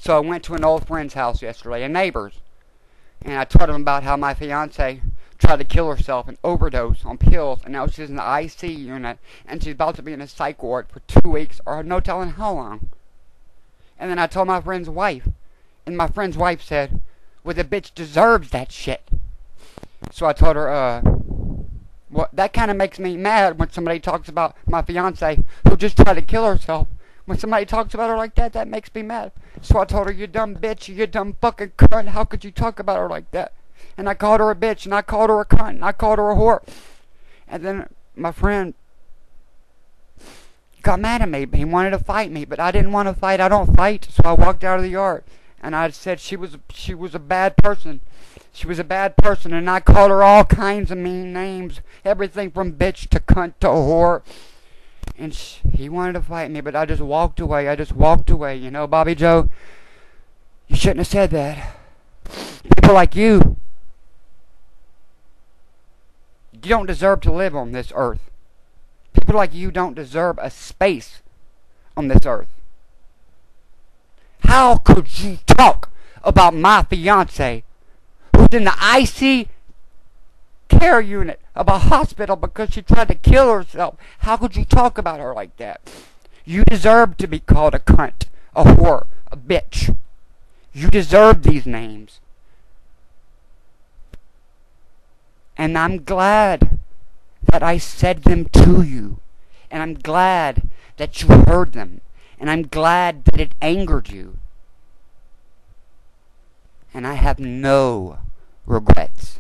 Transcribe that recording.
So I went to an old friend's house yesterday, a neighbor's, and I told him about how my fiance tried to kill herself and overdose on pills, and now she's in the IC unit, and she's about to be in a psych ward for 2 weeks, or no telling how long. And then I told my friend's wife, and my friend's wife said, well, the bitch deserves that shit. So I told her, well, that kind of makes me mad when somebody talks about my fiance who just tried to kill herself. When somebody talks about her like that, that makes me mad. So I told her, you dumb bitch, you dumb fucking cunt, how could you talk about her like that? And I called her a bitch, and I called her a cunt, and I called her a whore. And then my friend got mad at me. He wanted to fight me, but I didn't want to fight. I don't fight. So I walked out of the yard, and I said she was a bad person. She was a bad person, and I called her all kinds of mean names. Everything from bitch to cunt to whore. And he wanted to fight me, but I just walked away. You know, Bobby Joe, you shouldn't have said that. People like you don't deserve to live on this earth. People like you don't deserve a space on this earth. How could you talk about my fiance who's in the IC care unit of a hospital because she tried to kill herself? How could you talk about her like that? You deserve to be called a cunt, a whore, a bitch. You deserve these names. And I'm glad that I said them to you. And I'm glad that you heard them. And I'm glad that it angered you. And I have no regrets.